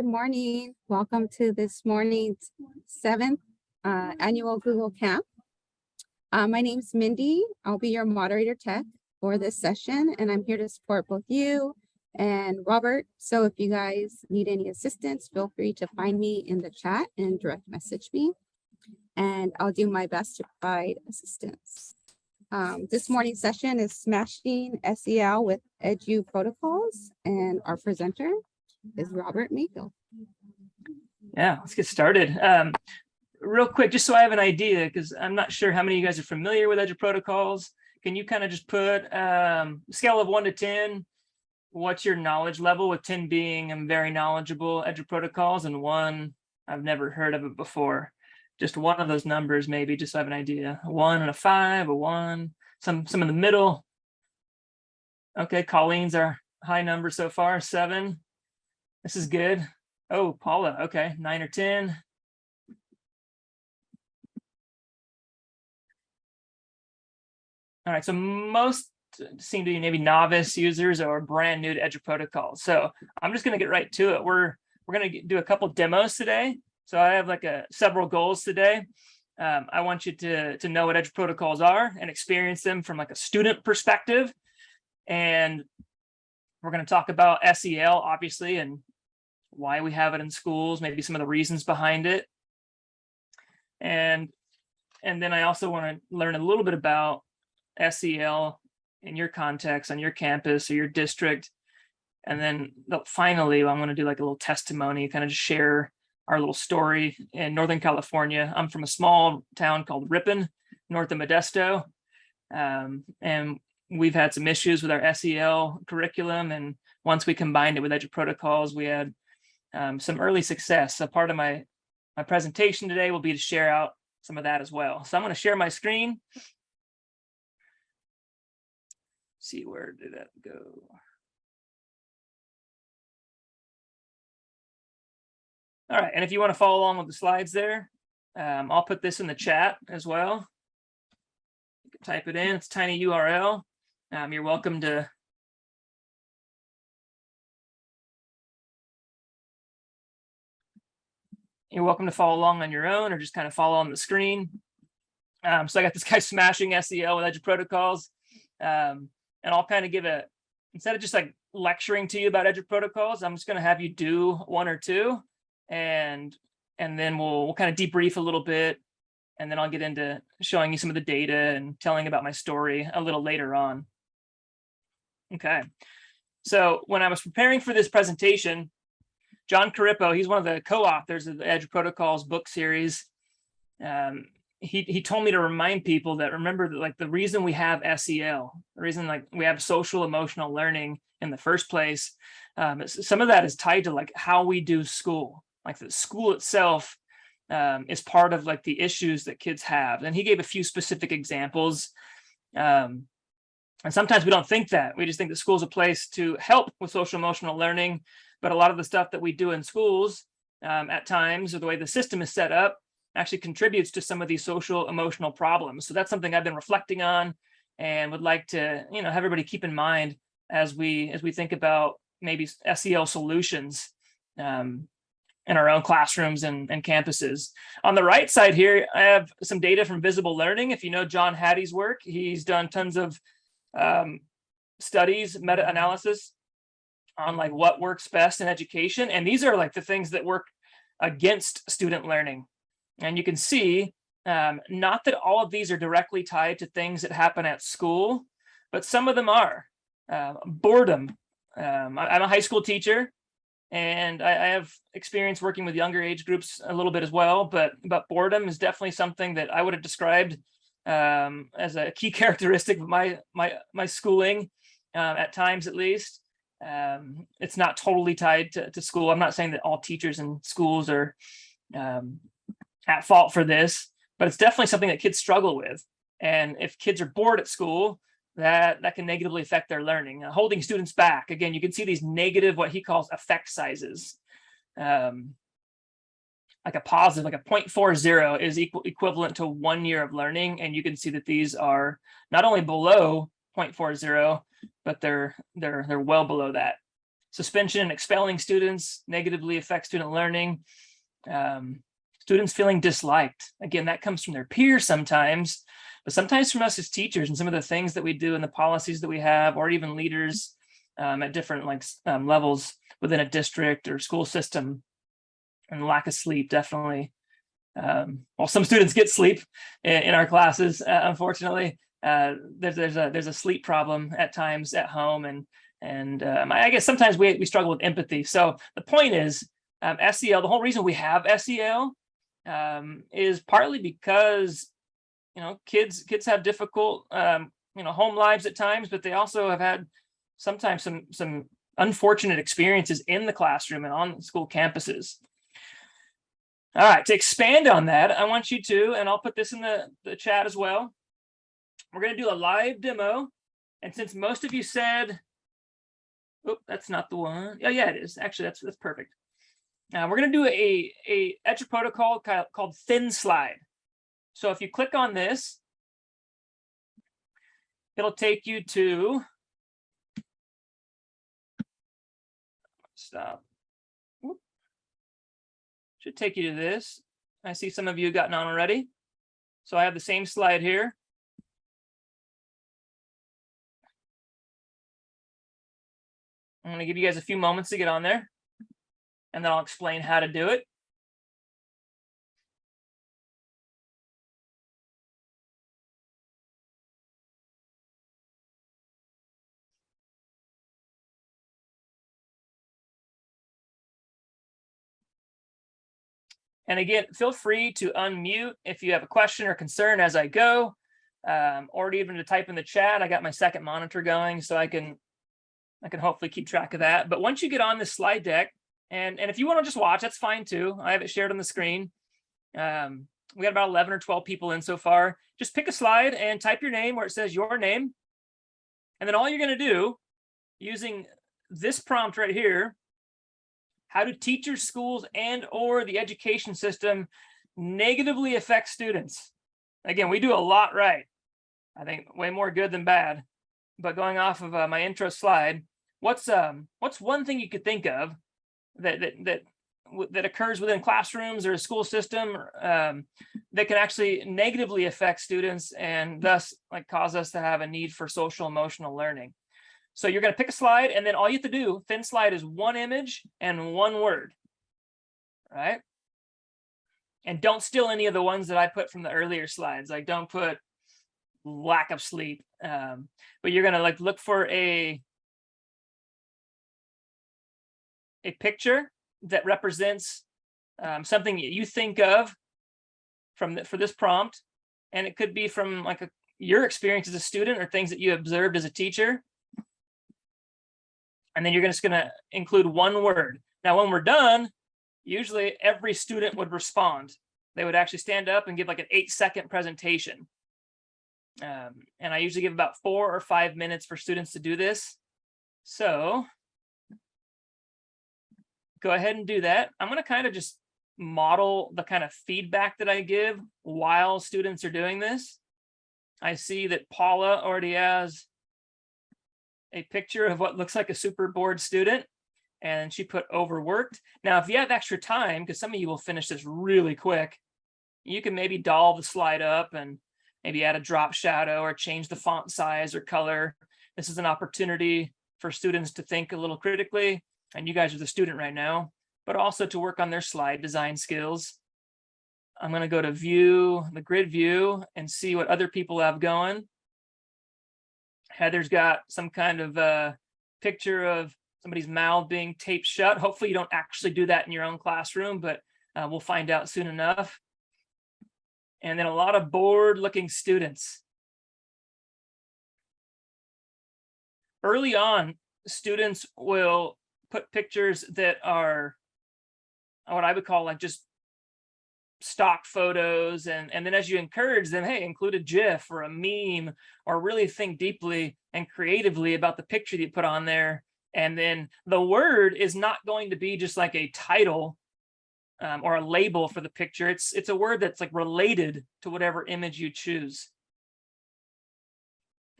morning. Welcome to this morning's 7th annual Google Camp. My name's Mindy. I'll be your moderator tech for this session, and I'm here to support both you and Robert. So if you guys need any assistance, feel free to find me in the chat and direct message me, and I'll do my best to provide assistance. This morning's session is Smashing SEL with EduProtocols, and our presenter is Robert Mayfield. Yeah, let's get started. Real quick, just so I have an idea, because I'm not sure how many of you guys are familiar with EduProtocols. Can you kind of just put scale of 1 to 10? What's your knowledge level, with 10 being I'm very knowledgeable EduProtocols and 1 I've never heard of it before? Just one of those numbers, maybe, just so I have an idea. A 1 and a 5, a 1, some in the middle. Okay, Colleen's our high number so far, 7. This is good. Oh, Paula, okay, 9 or 10. All right, so most seem to be maybe novice users or brand new to EduProtocols. So I'm just going to get right to it. We're going to do a couple demos today. So I have several goals today. I want you to know what EduProtocols are and experience them from a student perspective. And we're going to talk about SEL, obviously, and why we have it in schools, maybe some of the reasons behind it. And then I also want to learn a little bit about SEL in your context, on your campus or your district. And then finally, I'm going to do a little testimony, kind of just share our little story in Northern California. I'm from a small town called Ripon, north of Modesto. And we've had some issues with our SEL curriculum. And once we combined it with EduProtocols, we had some early success. So part of my presentation today will be to share out some of that as well. So I'm going to share my screen. See, where did that go? All right, and if you want to follow along with the slides there, I'll put this in the chat as well. You can type it in, it's a tiny URL. You're welcome to follow along on your own or just kind of follow on the screen. So I got this guy Smashing SEL with EduProtocols. And I'll kind of instead of just lecturing to you about EduProtocols, I'm just going to have you do 1 or 2. And then we'll kind of debrief a little bit, and then I'll get into showing you some of the data and telling about my story a little later on. Okay, so when I was preparing for this presentation, John Carippo, he's one of the co-authors of the EduProtocols book series. He told me to remind people that remember that the reason we have SEL, the reason we have social emotional learning in the first place, some of that is tied to how we do school. The school itself is part of the issues that kids have. And he gave a few specific examples. And sometimes we don't think that. We just think that school is a place to help with social emotional learning. But a lot of the stuff that we do in schools at times, or the way the system is set up, actually contributes to some of these social emotional problems. So that's something I've been reflecting on and would like to have everybody keep in mind as we think about maybe SEL solutions in our own classrooms and campuses. On the right side here, I have some data from Visible Learning. If you know John Hattie's work, he's done tons of studies, meta-analysis on what works best in education. And these are the things that work against student learning. And you can see, not that all of these are directly tied to things that happen at school, but some of them are. Boredom. I'm a high school teacher, and I have experience working with younger age groups a little bit as well, but boredom is definitely something that I would have described as a key characteristic of my schooling, at times at least. It's not totally tied to school. I'm not saying that all teachers in schools are at fault for this, but it's definitely something that kids struggle with. And if kids are bored at school, that can negatively affect their learning. Holding students back, again, you can see these negative, what he calls effect sizes. A positive, a 0.40 is equivalent to 1 year of learning. And you can see that these are not only below 0.40, but they're well below that. suspension and expelling students negatively affect student learning. Students feeling disliked. Again, that comes from their peers sometimes, but sometimes from us as teachers and some of the things that we do and the policies that we have, or even leaders at different levels within a district or school system. And lack of sleep, definitely. Well, some students get sleep in our classes, unfortunately. There's a sleep problem at times at home, and I guess sometimes we struggle with empathy. So the point is, SEL, the whole reason we have SEL is partly because, kids have difficult, home lives at times, but they also have had sometimes some unfortunate experiences in the classroom and on school campuses. All right, to expand on that, I want you to, and I'll put this in the chat as well. We're going to do a live demo. And since most of you said, oh, that's not the one. Oh, yeah, it is. Actually, that's perfect. We're going to do a EduProtocol called Thin Slide. So if you click on this, it'll take you to, stop. Should take you to this. I see some of you gotten on already. So I have the same slide here. I'm going to give you guys a few moments to get on there, and then I'll explain how to do it. And again, feel free to unmute if you have a question or concern as I go, or even to type in the chat. I got my second monitor going, so I can hopefully keep track of that. But once you get on this slide deck, and if you want to just watch, that's fine too. I have it shared on the screen. We got about 11 or 12 people in so far. Just pick a slide and type your name where it says your name. And then all you're going to do, using this prompt right here, how do teachers, schools, and or the education system negatively affect students? Again, we do a lot right. I think way more good than bad. But going off of my intro slide, what's one thing you could think of that occurs within classrooms or a school system that can actually negatively affect students and thus cause us to have a need for social emotional learning? So you're going to pick a slide, and then all you have to do, Thin Slide, is one image and one word, right? And don't steal any of the ones that I put from the earlier slides. Like, don't put lack of sleep, but you're going to look for a picture that represents something you think of for this prompt, and it could be from your experience as a student or things that you observed as a teacher. And then you're just going to include one word. Now, when we're done, usually every student would respond. They would actually stand up and give an 8-second presentation. And I usually give about 4 or 5 minutes for students to do this. So go ahead and do that. I'm going to kind of just model the kind of feedback that I give while students are doing this. I see that Paula already has a picture of what looks like a super bored student, and she put overworked. Now, if you have extra time, because some of you will finish this really quick, you can maybe doll the slide up and maybe add a drop shadow or change the font size or color. This is an opportunity for students to think a little critically, and you guys are the student right now, but also to work on their slide design skills. I'm going to go to view, the grid view, and see what other people have going. Heather's got some kind of picture of somebody's mouth being taped shut. Hopefully you don't actually do that in your own classroom, but we'll find out soon enough. And then a lot of bored looking students. Early on, students will put pictures that are what I would call just stock photos, and then as you encourage them, hey, include a GIF or a meme, or really think deeply and creatively about the picture that you put on there. And then the word is not going to be just a title or a label for the picture. It's a word that's related to whatever image you choose.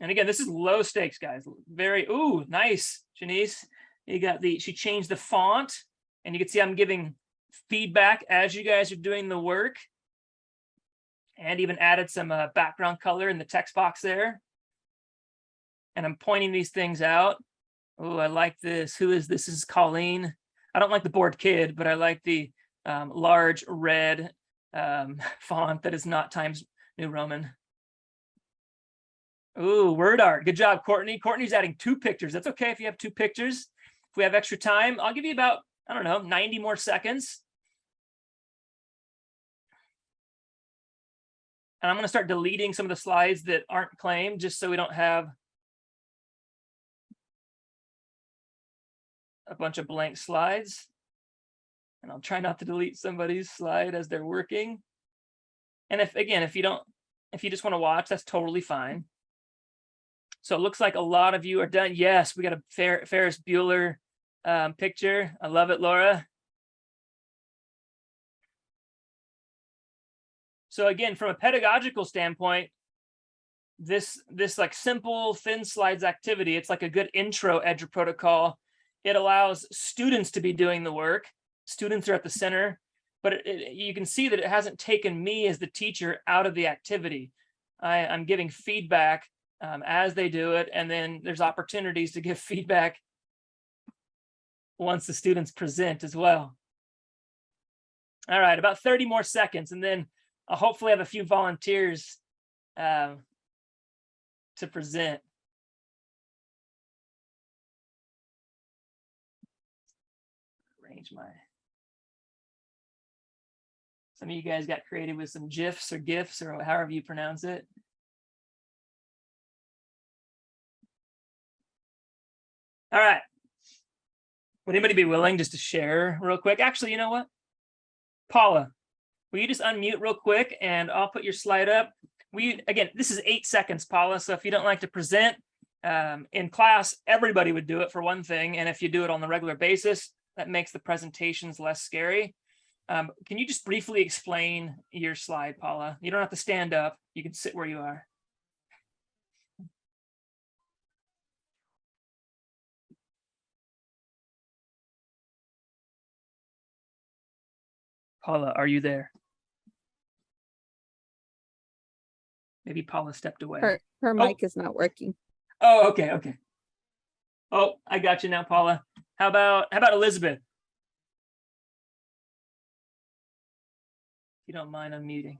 And again, this is low stakes, guys. Very, ooh, nice, Janice. She changed the font, and you can see I'm giving feedback as you guys are doing the work, and even added some background color in the text box there. And I'm pointing these things out. Oh, I like this. Who is this? This is Colleen. I don't like the bored kid, but I like the large red font that is not Times New Roman. Ooh, word art. Good job, Courtney. Courtney's adding 2 pictures. That's okay if you have 2 pictures. If we have extra time, I'll give you about, I don't know, 90 more seconds. And I'm going to start deleting some of the slides that aren't claimed, just so we don't have a bunch of blank slides. And I'll try not to delete somebody's slide as they're working. And if you just want to watch, that's totally fine. So it looks like a lot of you are done. Yes, we got a Ferris Bueller picture. I love it, Laura. So again, from a pedagogical standpoint, this like simple thin slides activity, it's like a good intro EduProtocol. It allows students to be doing the work. Students are at the center, but you can see that it hasn't taken me as the teacher out of the activity. I'm giving feedback as they do it, and then there's opportunities to give feedback once the students present as well. All right, about 30 more seconds, and then I'll hopefully have a few volunteers to present. Arrange some of you guys got creative with some GIFs or GIFs or however you pronounce it. All right. Would anybody be willing just to share real quick? Actually, you know what? Paula, will you just unmute real quick and I'll put your slide up. Again, this is 8 seconds, Paula. So if you don't like to present in class, everybody would do it for one thing. And if you do it on a regular basis, that makes the presentations less scary. Can you just briefly explain your slide, Paula? You don't have to stand up. You can sit where you are. Paula, are you there? Maybe Paula stepped away. Her mic is not working. Oh, okay, okay. Oh, I got you now, Paula. How about Elizabeth? If you don't mind unmuting.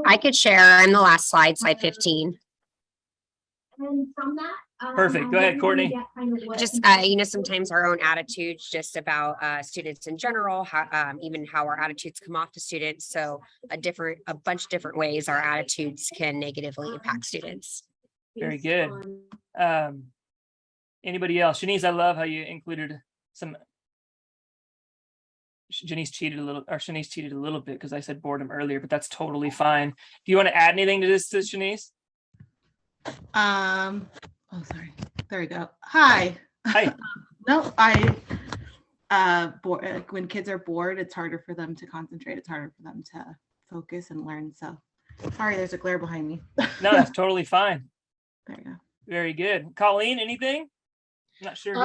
I could share. I'm the last slide 15. And from that, Perfect. Go ahead, Courtney. Just, sometimes our own attitudes just about students in general, how, even how our attitudes come off to students. So a bunch of different ways our attitudes can negatively impact students. Very good. Anybody else? Shanice, I love how you included some. Shanice cheated a little bit because I said boredom earlier, but that's totally fine. Do you want to add anything to this, Shanice? Oh, sorry. There we go. Hi. Hi. No, when kids are bored, it's harder for them to concentrate. It's harder for them to focus and learn. So sorry, there's a glare behind me. No, that's totally fine. There you go. Very good. Colleen, anything? I'm not sure.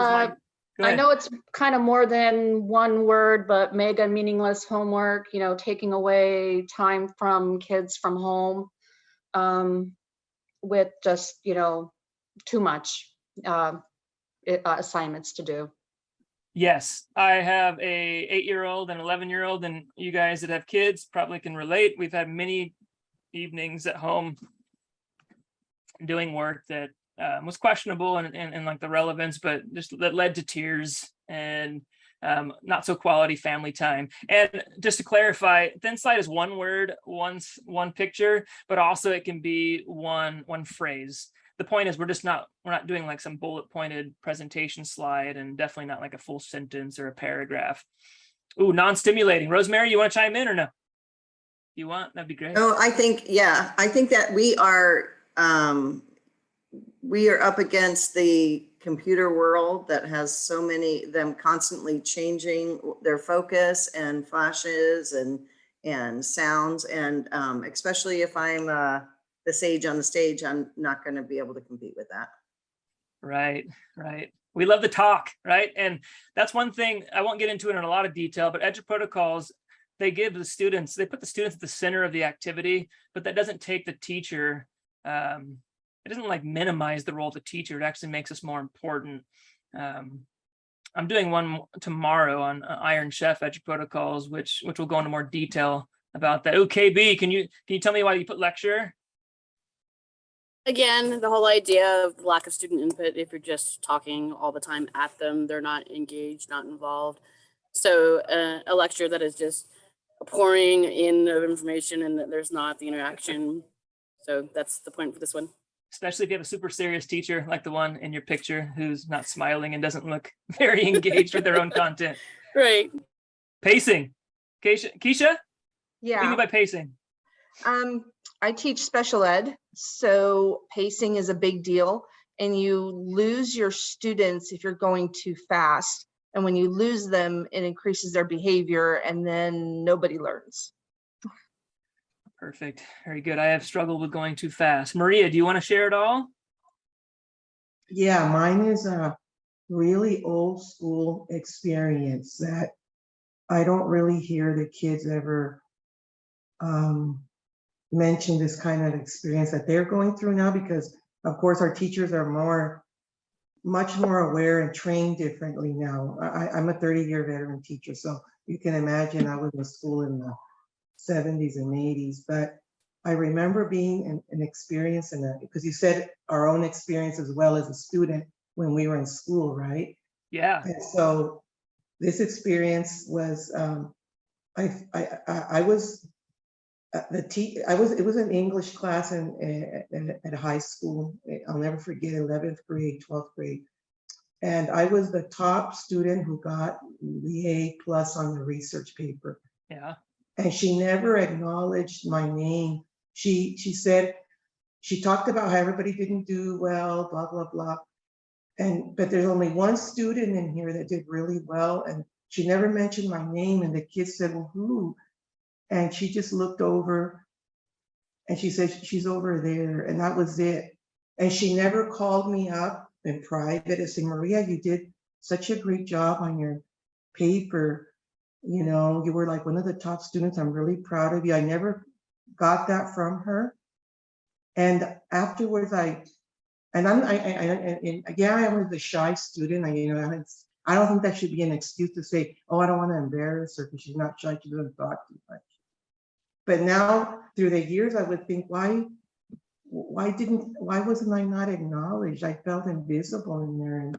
I know it's kind of more than one word, but mega meaningless homework, taking away time from kids from home with just, too much assignments to do. Yes, I have a 8-year-old and 11-year-old, and you guys that have kids probably can relate. We've had many evenings at home doing work that was questionable and like the relevance, but just that led to tears and not so quality family time. And just to clarify, thin slide is one word, one picture, but also it can be one phrase. The point is we're not doing like some bullet pointed presentation slide, and definitely not like a full sentence or a paragraph. Ooh, non-stimulating. Rosemary, you want to chime in or no? You want? That'd be great. Oh, I think that we are up against the computer world that has so many them constantly changing their focus and flashes and and sounds. And especially if I'm the sage on the stage, I'm not going to be able to compete with that. Right. We love the talk, right? And that's one thing I won't get into it in a lot of detail, but EduProtocols, they put the students at the center of the activity, but that doesn't take the teacher. It doesn't like minimize the role of the teacher. It actually makes us more important. I'm doing one tomorrow on Iron Chef EduProtocols, which will go into more detail about that. Oh, KB, can you tell me why you put lecture? Again, the whole idea of lack of student input. If you're just talking all the time at them, they're not engaged, not involved. So a lecture that is just a pouring in of information and that there's not the interaction. So that's the point for this one. Especially if you have a super serious teacher like the one in your picture who's not smiling and doesn't look very engaged with their own content. Right. Pacing. Keisha, what do you mean Yeah, by pacing? I teach special ed, so pacing is a big deal, and you lose your students if you're going too fast. And when you lose them, it increases their behavior, and then nobody learns. Perfect. Very good. I have struggled with going too fast. Maria, do you want to share it all? Yeah, mine is a really old school experience that I don't really hear the kids ever mention this kind of experience that they're going through now, because of course our teachers are much more aware and trained differently now. I'm a 30-year veteran teacher, so you can imagine I was in school in the 70s and 80s, but I remember being an experience in that, because you said our own experience as well as a student when we were in school, right? Yeah. And so this experience was, it was an English class at high school. I'll never forget, 11th grade, 12th grade. And I was the top student who got the A+ on the research paper. Yeah. And she never acknowledged my name. She said, she talked about how everybody didn't do well, blah, blah, blah. But there's only one student in here that did really well. And she never mentioned my name. And the kids said, well, who? And she just looked over and she said, she's over there. And that was it. And she never called me up in private and said, Maria, you did such a great job on your paper. You know, you were like one of the top students. I'm really proud of you. I never got that from her. And afterwards, I was a shy student. I don't think that should be an excuse to say, oh, I don't want to embarrass her because she's not shy. She doesn't talk too much. But now through the years, I would think, why wasn't I not acknowledged? I felt invisible in there, and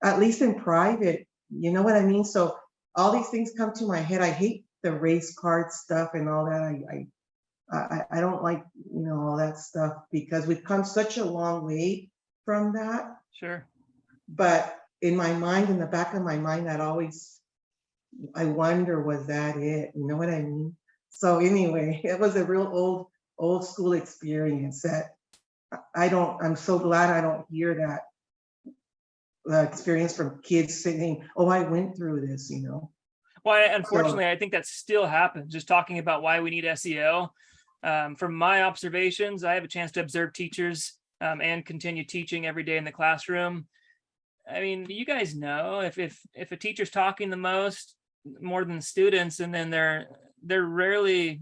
at least in private, you know what I mean? So all these things come to my head. I hate the race card stuff and all that. I don't like, all that stuff, because we've come such a long way from that. Sure. But in my mind, in the back of my mind, I wonder, was that it? You know what I mean? So anyway, it was a real old school experience that I'm so glad I don't hear that experience from kids saying, oh, I went through this, Well, unfortunately, I think that still happens. Just talking about why we need SEL. From my observations, I have a chance to observe teachers and continue teaching every day in the classroom. I mean, you guys know if a teacher's talking the most, more than students, and then they're rarely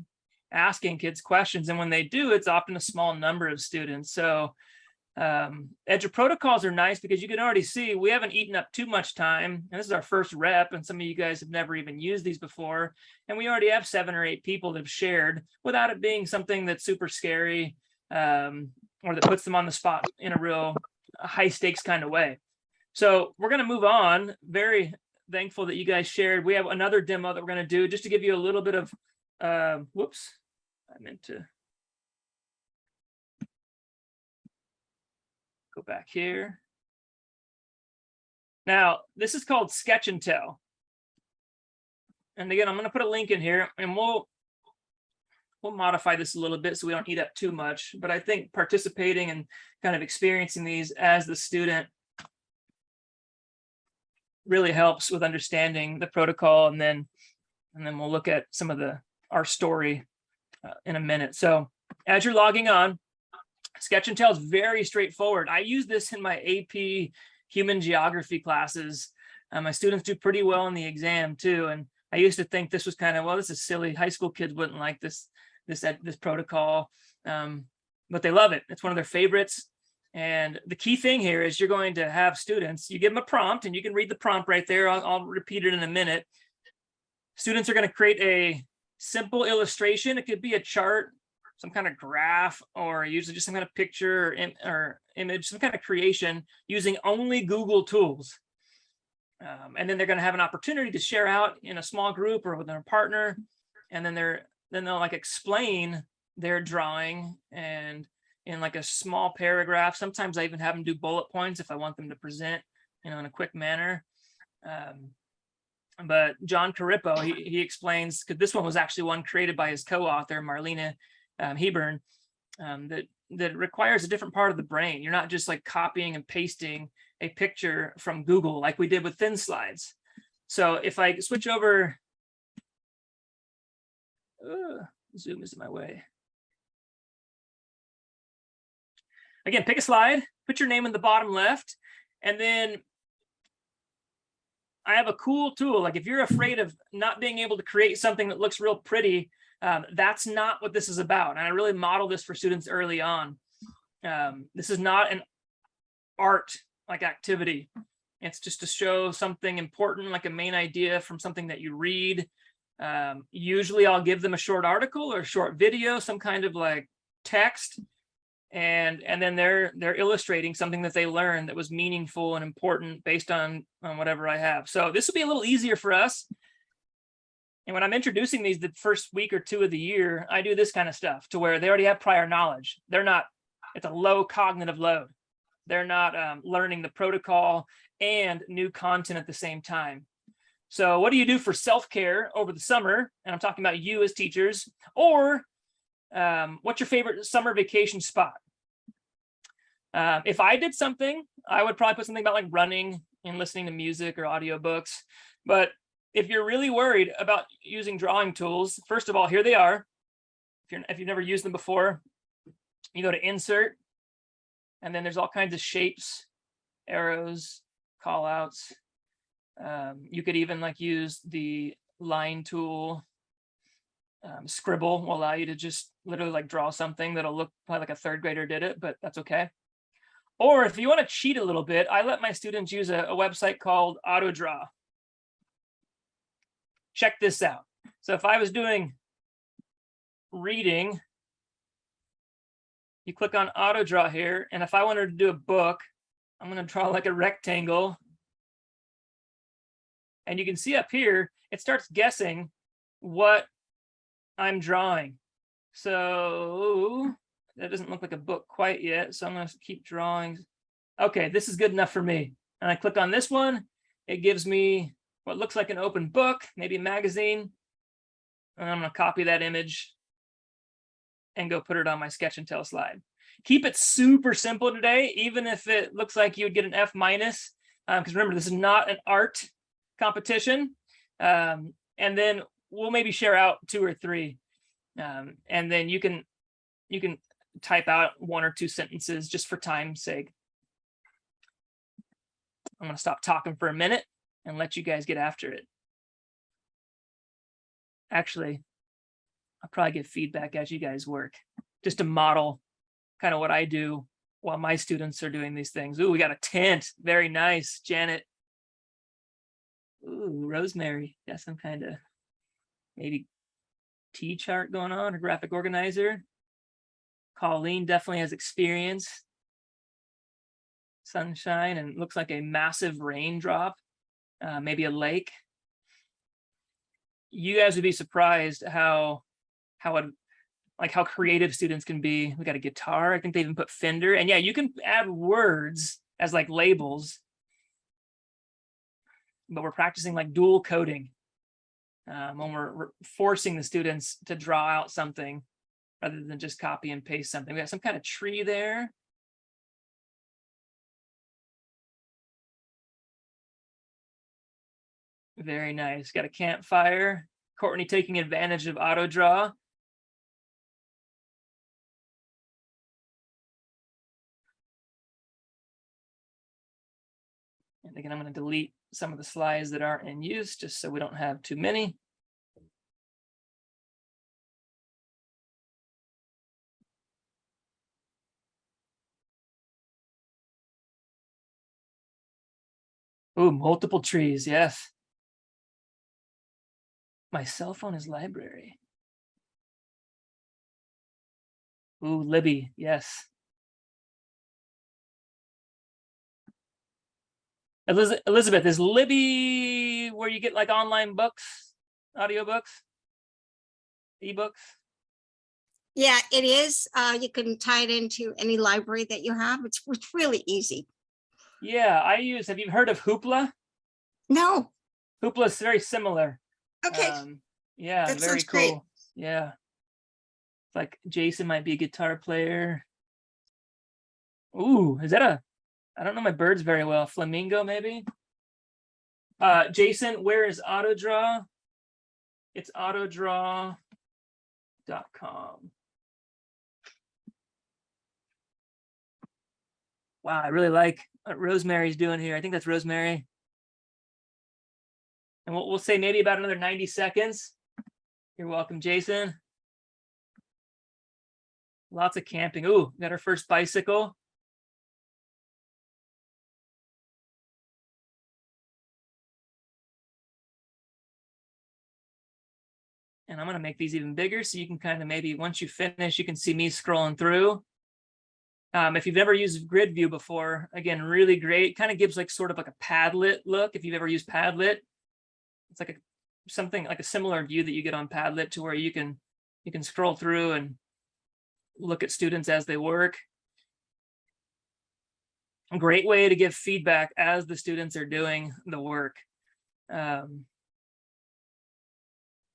asking kids questions, and when they do, it's often a small number of students. So EduProtocols are nice because you can already see we haven't eaten up too much time, and this is our first rep, and some of you guys have never even used these before, and we already have 7 or 8 people that have shared without it being something that's super scary or that puts them on the spot in a real high stakes kind of way. So we're going to move on. Very thankful that you guys shared. We have another demo that we're going to do just to give you a little bit of whoops, I meant to go back here. Now, this is called Sketch and Tell. And again, I'm going to put a link in here, and we'll modify this a little bit so we don't eat up too much. But I think participating and kind of experiencing these as the student really helps with understanding the protocol, and then we'll look at some of the our story in a minute. So as you're logging on, Sketch and Tell is very straightforward. I use this in my AP human geography classes. My students do pretty well in the exam too. And I used to think this was kind of, well, this is silly. High school kids wouldn't like this protocol, but they love it. It's one of their favorites. And the key thing here is you're going to have students, you give them a prompt, and you can read the prompt right there. I'll repeat it in a minute. Students are going to create a simple illustration. It could be a chart, some kind of graph, or usually just some kind of picture or image, some kind of creation using only Google tools. And then they're going to have an opportunity to share out in a small group or with their partner. And then they'll like explain their drawing and in like a small paragraph. Sometimes I even have them do bullet points if I want them to present, in a quick manner. But John Carippo, he explains, because this one was actually one created by his co-author, Marlena Hebern, that requires a different part of the brain. You're not just like copying and pasting a picture from Google like we did with thin slides. So if I switch over, Zoom is in my way. Again, pick a slide, put your name in the bottom left, and then I have a cool tool. Like if you're afraid of not being able to create something that looks real pretty, that's not what this is about. And I really model this for students early on. This is not an art like activity. It's just to show something important, like a main idea from something that you read. Usually I'll give them a short article or a short video, some kind of like text. And then they're illustrating something that they learned that was meaningful and important based on whatever I have. So this will be a little easier for us. And when I'm introducing these the first week or two of the year, I do this kind of stuff to where they already have prior knowledge. It's a low cognitive load. They're not learning the protocol and new content at the same time. So what do you do for self-care over the summer? And I'm talking about you as teachers, or what's your favorite summer vacation spot? If I did something, I would probably put something about like running and listening to music or audiobooks. But if you're really worried about using drawing tools, first of all, here they are. If you've never used them before, you go to Insert, and then there's all kinds of shapes, arrows, call outs. You could even like use the line tool. Scribble will allow you to just literally like draw something that'll look like a third grader did it, but that's okay. Or if you want to cheat a little bit, I let my students use a website called AutoDraw. Check this out. So if I was doing reading, you click on AutoDraw here, and if I wanted to do a book, I'm going to draw like a rectangle. And you can see up here, it starts guessing what I'm drawing. So that doesn't look like a book quite yet. So I'm going to keep drawing. Okay, this is good enough for me. And I click on this one. It gives me what looks like an open book, maybe a magazine. And I'm going to copy that image and go put it on my Sketch and Tell slide. Keep it super simple today, even if it looks like you would get an F-, because remember, this is not an art competition. And then we'll maybe share out 2 or 3. And then you can type out 1 or 2 sentences just for time's sake. I'm going to stop talking for a minute and let you guys get after it. Actually, I'll probably get feedback as you guys work, just to model kind of what I do while my students are doing these things. Ooh, we got a tent. Very nice, Janet. Ooh, Rosemary. Got some kind of maybe T-chart going on, or graphic organizer. Colleen definitely has experience. Sunshine, and looks like a massive raindrop, maybe a lake. You guys would be surprised how creative students can be. We got a guitar. I think they even put Fender. And yeah, you can add words as like labels, but we're practicing like dual coding when we're forcing the students to draw out something rather than just copy and paste something. We got some kind of tree there. Very nice. Got a campfire. Courtney taking advantage of auto draw. And again, I'm going to delete some of the slides that aren't in use just so we don't have too many. Ooh, multiple trees, yes. My cell phone is library. Ooh, Libby, yes. Elizabeth, is Libby where you get like online books, audiobooks, ebooks? Yeah, it is. You can tie it into any library that you have. It's really easy. Yeah, have you heard of Hoopla? No. Hoopla is very similar. Okay. Yeah, That very sounds great. cool. Yeah. Like Jason might be a guitar player. Ooh, is that I don't know my birds very well. Flamingo, maybe? Jason, where is AutoDraw? It's autodraw.com. Wow, I really like what Rosemary's doing here. I think that's Rosemary. And we'll say maybe about another 90 seconds. You're welcome, Jason. Lots of camping. Ooh, got our first bicycle. And I'm going to make these even bigger so you can kind of maybe once you finish, you can see me scrolling through. If you've never used grid view before, again, really great. Kind of gives like sort of like a Padlet look. If you've ever used Padlet, it's like something like a similar view that you get on Padlet to where you can scroll through and look at students as they work. A great way to give feedback as the students are doing the work.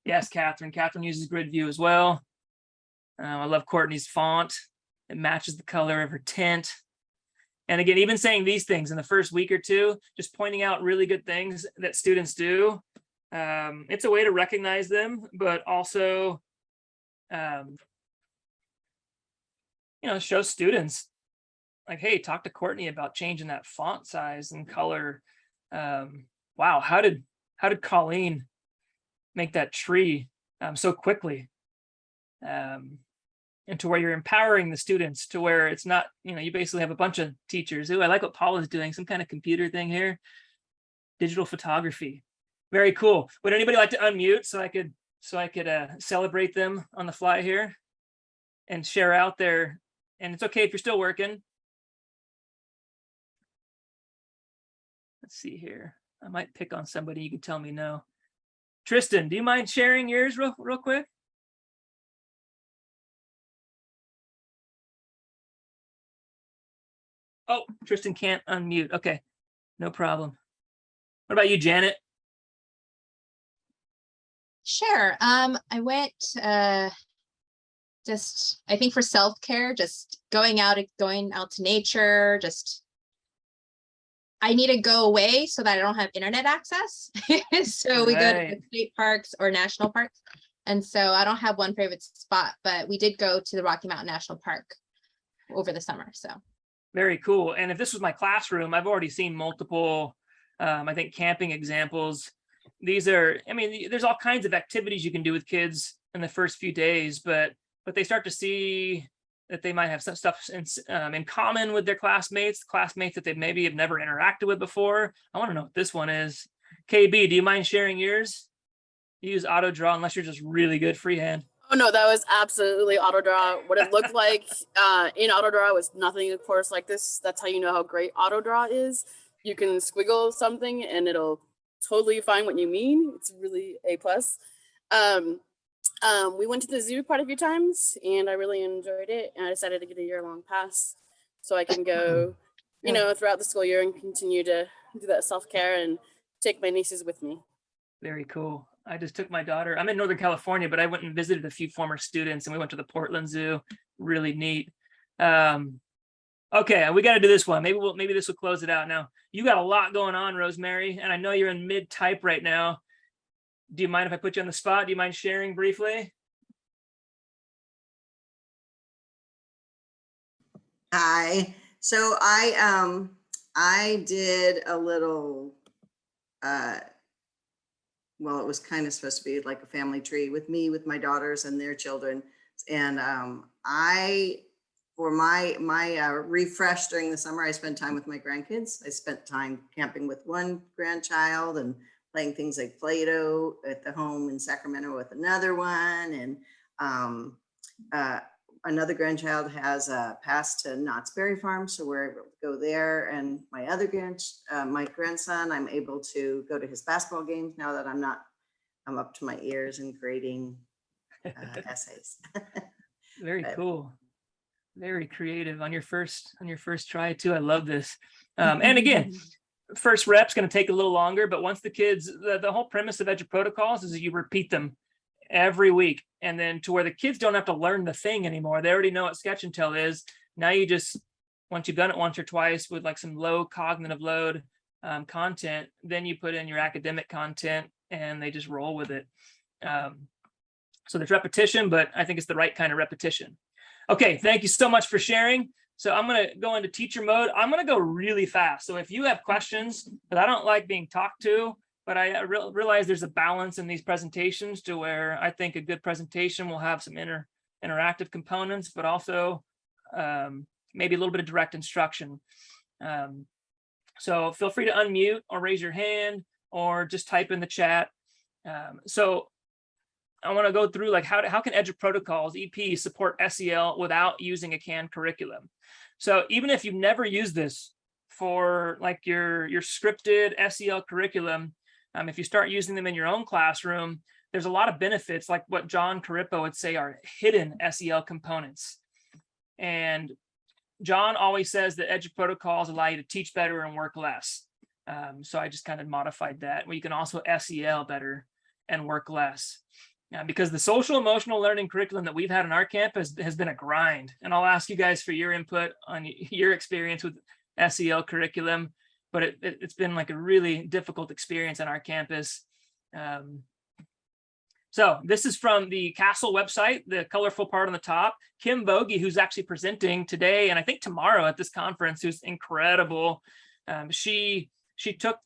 Yes, Catherine. Catherine uses grid view as well. I love Courtney's font. It matches the color of her tent. And again, even saying these things in the first week or two, just pointing out really good things that students do. It's a way to recognize them, but also, show students like, hey, talk to Courtney about changing that font size and color. Wow, how did Colleen make that tree so quickly? And to where you're empowering the students to where it's not, you basically have a bunch of teachers. Ooh, I like what Paul is doing, some kind of computer thing here. Digital photography. Very cool. Would anybody like to unmute so I could celebrate them on the fly here and share out their, and it's okay if you're still working. Let's see here. I might pick on somebody. You can tell me no. Tristan, do you mind sharing yours real quick? Oh, Tristan can't unmute. Okay, no problem. What about you, Janet? Sure. I went just, I think for self-care, just going out to nature, I need to go away so that I don't have internet access. So we go to state parks or national parks. And so I don't have one favorite spot, but we did go to the Rocky Mountain National Park over the summer. So very cool. And if this was my classroom, I've already seen multiple, I think, camping examples. These are, there's all kinds of activities you can do with kids in the first few days, but they start to see that they might have some stuff in common with their classmates that they maybe have never interacted with before. I want to know what this one is. KB, do you mind sharing yours? You use auto draw unless you're just really good freehand. Oh no, that was absolutely auto draw. What it looked like in auto draw was nothing, of course, like this. That's how you know how great auto draw is. You can squiggle something and it'll totally find what you mean. It's really A+. We went to the zoo quite a few times and I really enjoyed it. And I decided to get a year-long pass so I can go, throughout the school year and continue to do that self-care and take my nieces with me. Very cool. I just took my daughter. I'm in Northern California, but I went and visited a few former students and we went to the Portland Zoo. Really neat. Okay, we got to do this one. Maybe this will close it out now. You got a lot going on, Rosemary, and I know you're in mid-type right now. do you mind if I put you on the spot? Do you mind sharing briefly? Hi. So I did a little, well, it was kind of supposed to be like a family tree with me, with my daughters and their children. And for my refresh during the summer, I spent time with my grandkids. I spent time camping with one grandchild and playing things like Play-Doh at the home in Sacramento with another one. And another grandchild has a pass to Knott's Berry Farm, so we're able to go there. And my other my grandson, I'm able to go to his basketball games now that I'm up to my ears in grading essays. Very cool. Very creative on your first try too. I love this. And again, first rep's going to take a little longer, but once the kids, the whole premise of EduProtocols is that you repeat them every week, and then to where the kids don't have to learn the thing anymore. They already know what Sketch and Tell is. Now you just, once you've done it once or twice with like some low cognitive load content, then you put in your academic content and they just roll with it. So there's repetition, but I think it's the right kind of repetition. Okay, thank you so much for sharing. So I'm going to go into teacher mode. I'm going to go really fast. So if you have questions, but I don't like being talked to, but I realize there's a balance in these presentations to where I think a good presentation will have some interactive components, but also maybe a little bit of direct instruction. So feel free to unmute or raise your hand or just type in the chat. So I want to go through like how can EduProtocols EP support SEL without using a canned curriculum. So even if you've never used this for like your scripted SEL curriculum, if you start using them in your own classroom, there's a lot of benefits, like what John Carippo would say are hidden SEL components. And John always says that EduProtocols allow you to teach better and work less. So I just kind of modified that, where you can also SEL better and work less. Because the social emotional learning curriculum that we've had on our campus has been a grind. And I'll ask you guys for your input on your experience with SEL curriculum, but it's been like a really difficult experience on our campus. So this is from the Castle website, the colorful part on the top. Kim Bogie, who's actually presenting today and I think tomorrow at this conference, who's incredible. She took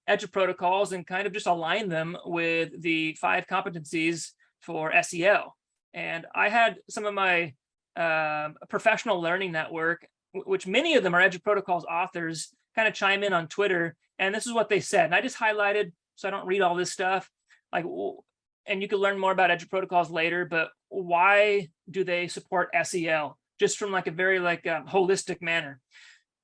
EduProtocols and kind of just aligned them with the 5 competencies for SEL. And I had some of my professional learning network, which many of them are EduProtocols authors, kind of chime in on Twitter. And this is what they said. And I just highlighted, so I don't read all this stuff. Like, and you can learn more about EduProtocols later, but why do they support SEL? Just from like a very like holistic manner.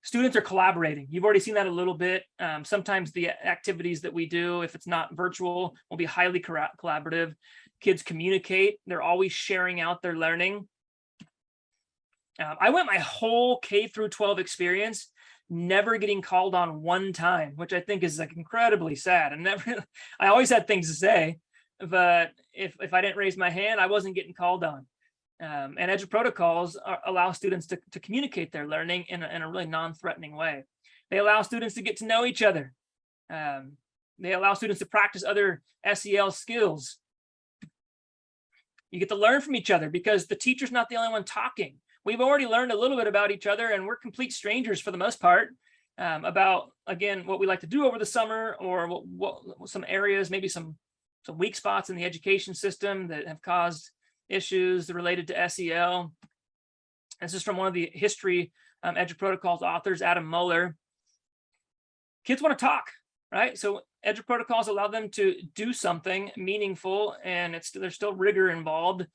Students are collaborating. You've already seen that a little bit. Sometimes the activities that we do, if it's not virtual, will be highly collaborative. Kids communicate. They're always sharing out their learning. I went my whole K through 12 experience never getting called on one time, which I think is like incredibly sad. And I always had things to say, but if I didn't raise my hand, I wasn't getting called on. And EduProtocols allow students to communicate their learning in a really non-threatening way. They allow students to get to know each other. They allow students to practice other SEL skills. You get to learn from each other because the teacher's not the only one talking. We've already learned a little bit about each other and we're complete strangers for the most part about, again, what we like to do over the summer or what some areas, maybe some weak spots in the education system that have caused issues related to SEL. This is from one of the history EduProtocols authors, Adam Muller. Kids want to talk, right? So EduProtocols allow them to do something meaningful and there's still rigor involved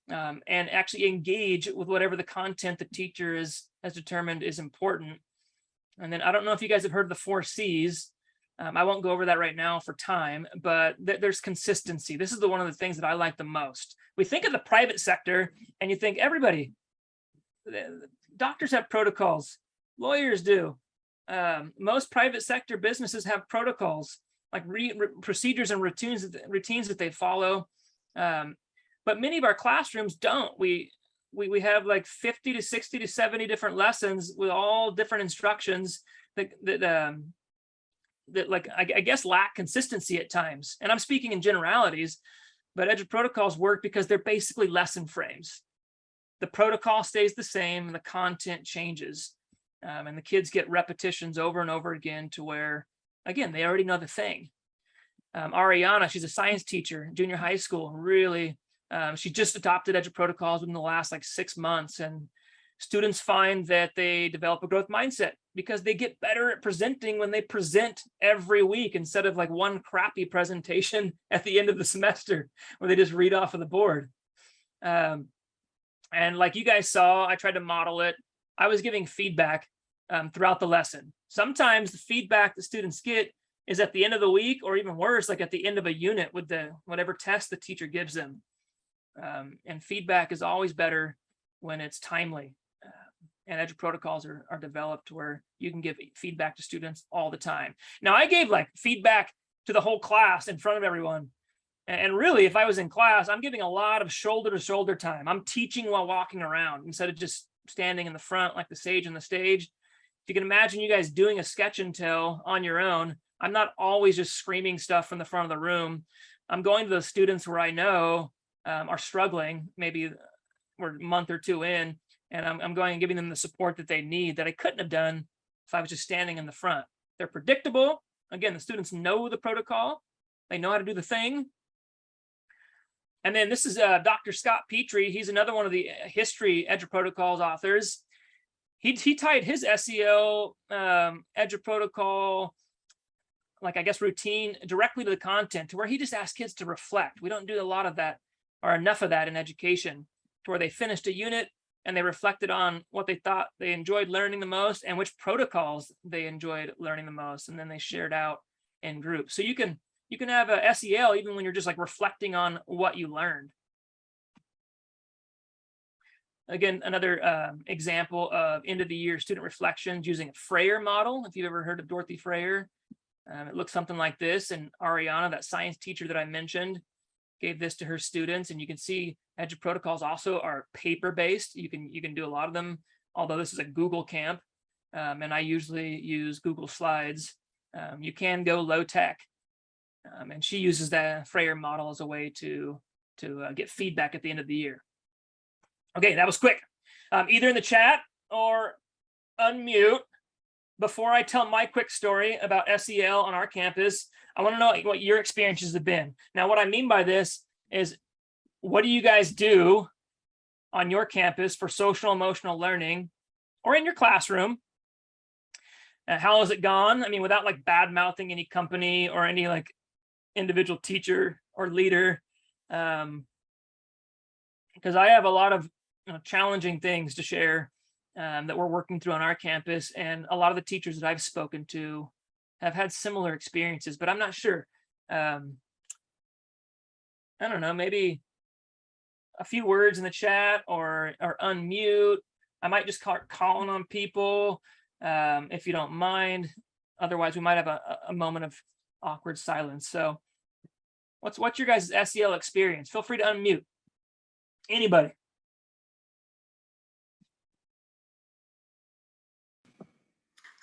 and actually engage with whatever the content the teacher has determined is important. And then I don't know if you guys have heard the 4 C's. I won't go over that right now for time, but there's consistency. This is one of the things that I like the most. We think of the private sector and you think everybody, doctors have protocols, lawyers do. Most private sector businesses have protocols, like procedures and routines that they follow. But many of our classrooms don't. We have like 50 to 60 to 70 different lessons with all different instructions that that like, I guess lack consistency at times. And I'm speaking in generalities, but EduProtocols work because they're basically lesson frames. The protocol stays the same and the content changes. And the kids get repetitions over and over again to where, again, they already know the thing. Ariana, she's a science teacher, junior high school, really, she just adopted EduProtocols within the last like 6 months, and students find that they develop a growth mindset because they get better at presenting when they present every week instead of like one crappy presentation at the end of the semester where they just read off of the board. And like you guys saw, I tried to model it. I was giving feedback throughout the lesson. Sometimes the feedback the students get is at the end of the week, or even worse, like at the end of a unit with the whatever test the teacher gives them. And feedback is always better when it's timely. And EduProtocols are developed where you can give feedback to students all the time. Now, I gave like feedback to the whole class in front of everyone. And really, if I was in class, I'm giving a lot of shoulder to shoulder time. I'm teaching while walking around instead of just standing in the front like the sage on the stage. If you can imagine you guys doing a sketch and tell on your own, I'm not always just screaming stuff from the front of the room. I'm going to those students where I know are struggling, maybe we're a month or two in, and I'm going and giving them the support that they need that I couldn't have done if I was just standing in the front. They're predictable. Again, the students know the protocol. They know how to do the thing. And then this is Dr. Scott Petrie. He's another one of the history EduProtocols authors. He tied his SEL EduProtocol, like I guess routine, directly to the content, to where he just asked kids to reflect. We don't do a lot of that or enough of that in education, to where they finished a unit and they reflected on what they thought they enjoyed learning the most and which protocols they enjoyed learning the most. And then they shared out in groups. So you can have a SEL even when you're just like reflecting on what you learned. Again, another example of end of the year student reflections using a Freyer model. If you've ever heard of Dorothy Freyer, it looks something like this. And Ariana, that science teacher that I mentioned, gave this to her students. And you can see EduProtocols also are paper-based. You can do a lot of them, although this is a Google camp. And I usually use Google Slides. You can go low tech. And she uses the Freyer model as a way to get feedback at the end of the year. Okay, that was quick. Either in the chat or unmute. Before I tell my quick story about SEL on our campus, I want to know what your experiences have been. Now, what I mean by this is, what do you guys do on your campus for social emotional learning or in your classroom? How has it gone? I mean, without like bad mouthing any company or any like individual teacher or leader, because I have a lot of challenging things to share that we're working through on our campus, and a lot of the teachers that I've spoken to have had similar experiences, but I'm not sure. I don't know, maybe a few words in the chat or unmute. I might just start calling on people if you don't mind. Otherwise, we might have a moment of awkward silence. So what's your guys' SEL experience? Feel free to unmute. Anybody?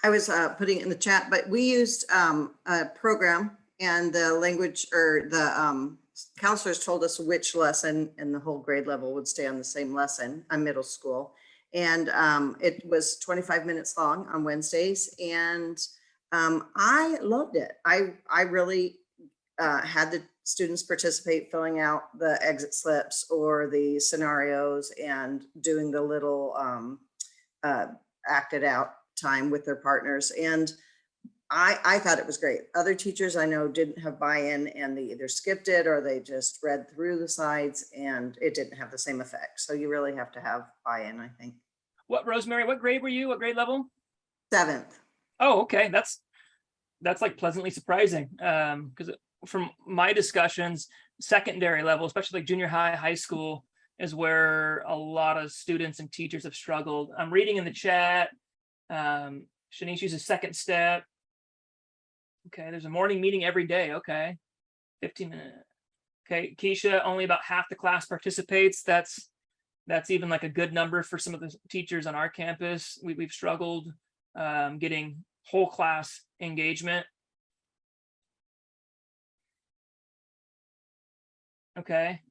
I was putting it in the chat, but we used a program, and the language or the counselors told us which lesson and the whole grade level would stay on the same lesson on middle school. And it was 25 minutes long on Wednesdays. And I loved it. I really had the students participate, filling out the exit slips or the scenarios and doing the little acted out time with their partners. And I thought it was great. Other teachers I know didn't have buy-in, and they either skipped it or they just read through the slides, and it didn't have the same effect. So you really have to have buy-in, I think. What, Rosemary, what grade were you? What grade level? 7th. Oh, okay. That's like pleasantly surprising. Because from my discussions, secondary level, especially like junior high, high school, is where a lot of students and teachers have struggled. I'm reading in the chat. Shanice uses second step. Okay, there's a morning meeting every day. Okay, 15 minutes. Okay, Keisha, only about half the class participates. That's even like a good number for some of the teachers on our campus. We've struggled getting whole class engagement. Okay.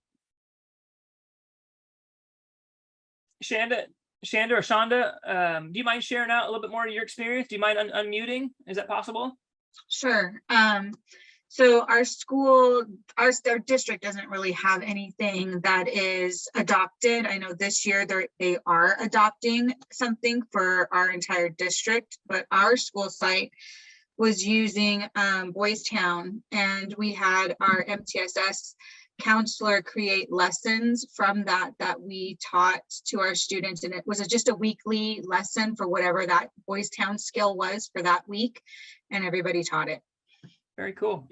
Shanda or Shonda, do you mind sharing out a little bit more of your experience? Do you mind unmuting? Is that possible? Sure. So our school, our district doesn't really have anything that is adopted. I know this year they are adopting something for our entire district, but our school site was using Boys Town, and we had our MTSS counselor create lessons from that we taught to our students, and it was just a weekly lesson for whatever that Boys Town skill was for that week, and everybody taught it. Very cool.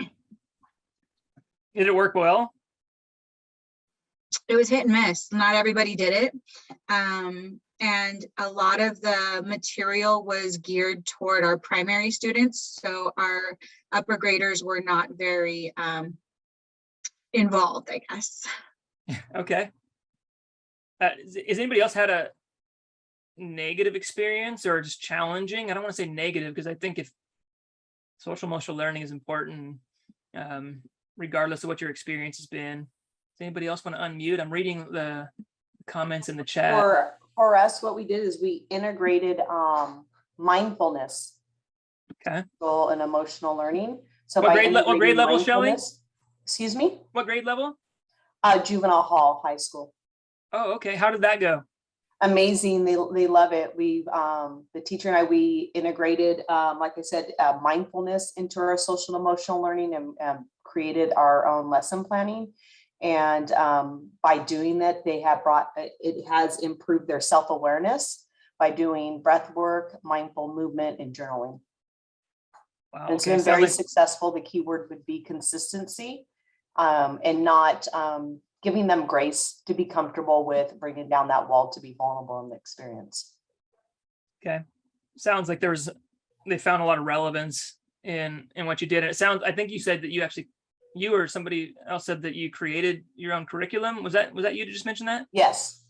Did it work well? It was hit and miss. Not everybody did it. And a lot of the material was geared toward our primary students. So our upper graders were not very involved, I guess. Okay. Has anybody else had a negative experience or just challenging? I don't want to say negative, because I think if social emotional learning is important, regardless of what your experience has been. Does anybody else want to unmute? I'm reading the comments in the chat. For us, what we did is we integrated mindfulness, Okay. and emotional learning. So What by grade level, Shelley? mindfulness- Excuse me? What grade level? Juvenile hall, high school. Oh, okay. How did that go? Amazing. They love it. We've the teacher and I, we integrated, like I said, mindfulness into our social emotional learning, and created our own lesson planning. And by doing that, it has improved their self-awareness by doing breath work, mindful movement, and journaling. Wow, And it's been very successful. The key word would be consistency, and not giving them grace to be comfortable with bringing down that wall to be vulnerable in the experience. Okay. Sounds like they found a lot of relevance in what you did. And it sounds, I think you said that you or somebody else said that you created your own curriculum. Was that you that just mentioned that? Yes.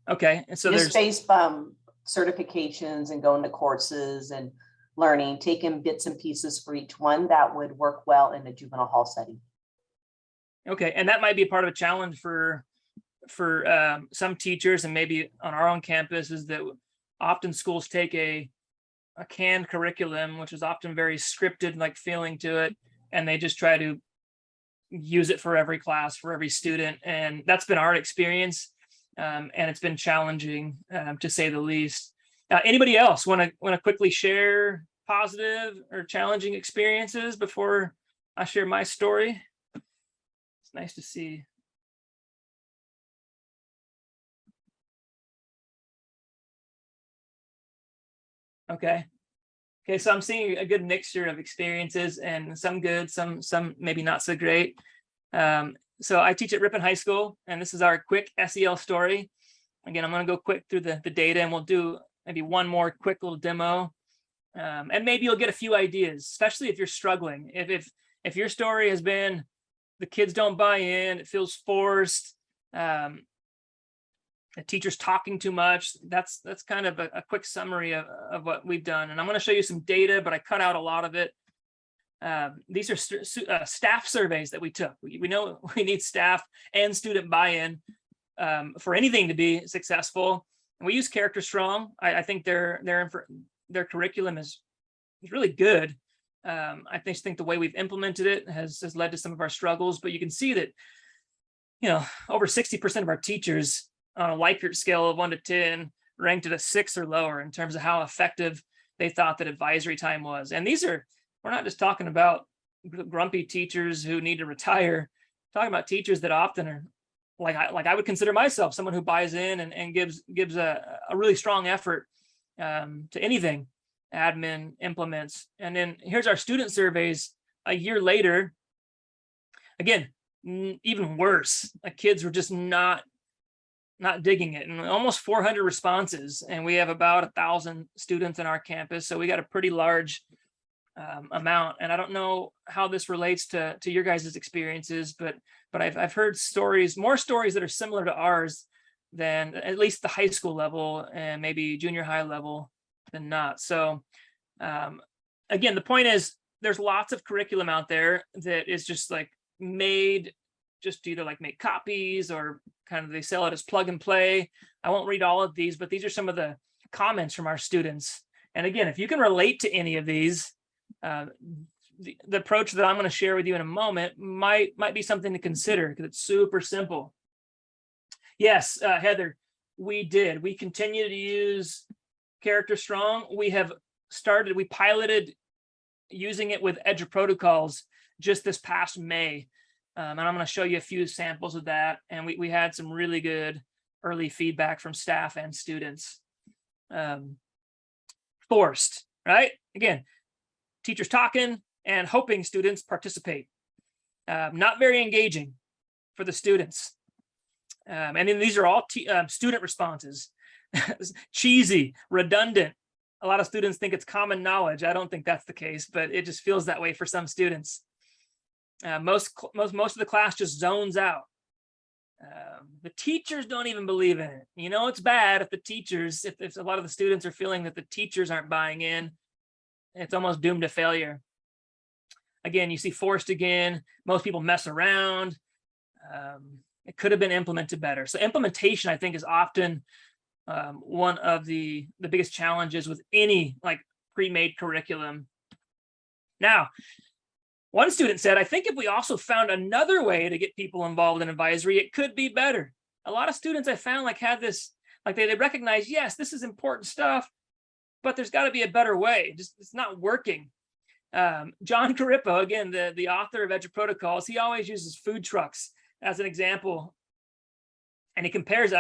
Okay. And so just based certifications and going to courses and learning, taking bits and pieces for each one that would work well in a juvenile hall setting. Okay. And that might be a part of a challenge for some teachers, and maybe on our own campus, is that often schools take a canned curriculum, which is often very scripted, like feeling to it, and they just try to use it for every class, for every student. And that's been our experience. And it's been challenging, to say the least. Anybody else want to quickly share positive or challenging experiences before I share my story? It's nice to see. Okay. So I'm seeing a good mixture of experiences, and some good, some maybe not so great. So I teach at Ripon High School, and this is our quick SEL story. Again, I'm going to go quick through the data, and we'll do maybe one more quick little demo. And maybe you'll get a few ideas, especially if you're struggling. If your story has been the kids don't buy in, it feels forced, the teacher's talking too much, that's kind of a quick summary of what we've done. And I'm going to show you some data, but I cut out a lot of it. These are staff surveys that we took. We know we need staff and student buy-in for anything to be successful. And we use Character Strong. I think their curriculum is really good. I think the way we've implemented it has led to some of our struggles, but you can see that, over 60% of our teachers on a Likert scale of 1 to 10 ranked at a 6 or lower in terms of how effective they thought that advisory time was. And we're not just talking about grumpy teachers who need to retire. We're talking about teachers that often are like I would consider myself someone who buys in and gives a really strong effort to anything admin implements. And then here's our student surveys a year later. Again, even worse. Like, kids were just not digging it, and almost 400 responses, and we have about 1,000 students in our campus, so we got a pretty large amount. And I don't know how this relates to your guys' experiences, but I've heard more stories that are similar to ours than at least the high school level and maybe junior high level than not. So again, the point is there's lots of curriculum out there that is just like made just either like make copies or kind of they sell it as plug and play. I won't read all of these, but these are some of the comments from our students. And again, if you can relate to any of these, the approach that I'm going to share with you in a moment might be something to consider because it's super simple. Yes, Heather, we continue to use Character Strong. We piloted using it with EduProtocols just this past May. And I'm going to show you a few samples of that. And we had some really good early feedback from staff and students. Forced, right? Again, teachers talking and hoping students participate. Not very engaging for the students. And then these are all student responses. Cheesy, redundant. A lot of students think it's common knowledge. I don't think that's the case, but it just feels that way for some students. Most of the class just zones out. The teachers don't even believe in it. You know, it's bad if the teachers, if a lot of the students are feeling that the teachers aren't buying in, it's almost doomed to failure. Again, you see forced again. Most people mess around. It could have been implemented better. So implementation, I think, is often one of the biggest challenges with any like pre-made curriculum. Now, one student said, I think if we also found another way to get people involved in advisory, it could be better. A lot of students I found like had this, like they recognize, yes, this is important stuff, but there's got to be a better way. Just it's not working. John Carippo, again, the author of EduProtocols, he always uses food trucks as an example. And he compares,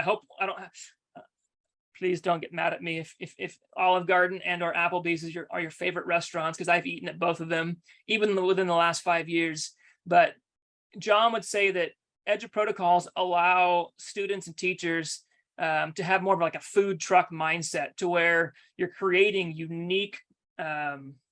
please don't get mad at me if Olive Garden and or Applebee's are your favorite restaurants, because I've eaten at both of them, even within the last 5 years. But John would say that EduProtocols allow students and teachers to have more of like a food truck mindset, to where you're creating unique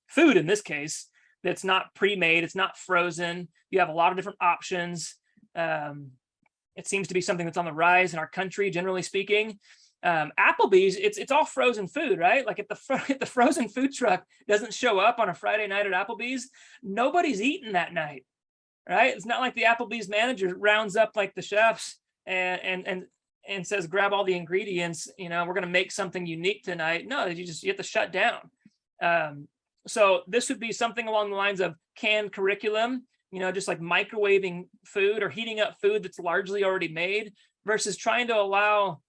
food in this case that's not pre-made, it's not frozen. You have a lot of different options. It seems to be something that's on the rise in our country, generally speaking. Applebee's, it's all frozen food, right? Like if the frozen food truck doesn't show up on a Friday night at Applebee's, nobody's eating that night, right? It's not like the Applebee's manager rounds up like the chefs and says, grab all the ingredients, you know, we're going to make something unique tonight. No, you have to shut down. So this would be something along the lines of canned curriculum, you know, just like microwaving food or heating up food that's largely already made, versus trying to allow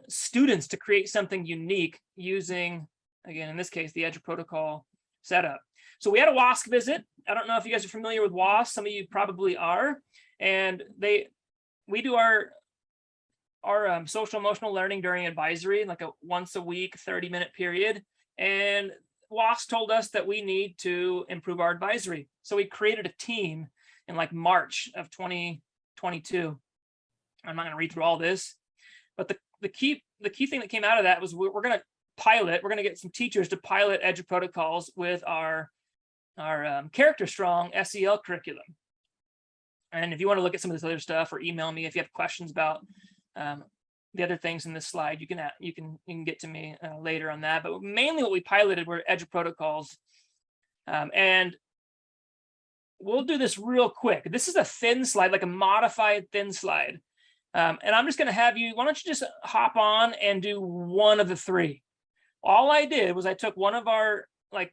students to create something unique using, again, in this case, the EduProtocol setup. So we had a WASC visit. I don't know if you guys are familiar with WASC. Some of you probably are. And we do our social emotional learning during advisory, like a once a week, 30-minute period. And WASC told us that we need to improve our advisory. So we created a team in like March of 2022. I'm not going to read through all this, but the key thing that came out of that was we're going to get some teachers to pilot EduProtocols with our Character Strong SEL curriculum. And if you want to look at some of this other stuff, or email me if you have questions about the other things in this slide, you can get to me later on that. But mainly what we piloted were EduProtocols. And we'll do this real quick. This is a thin slide, like a modified thin slide. And I'm just going to have you, why don't you just hop on and do one of the three. All I did was I took one of our, like,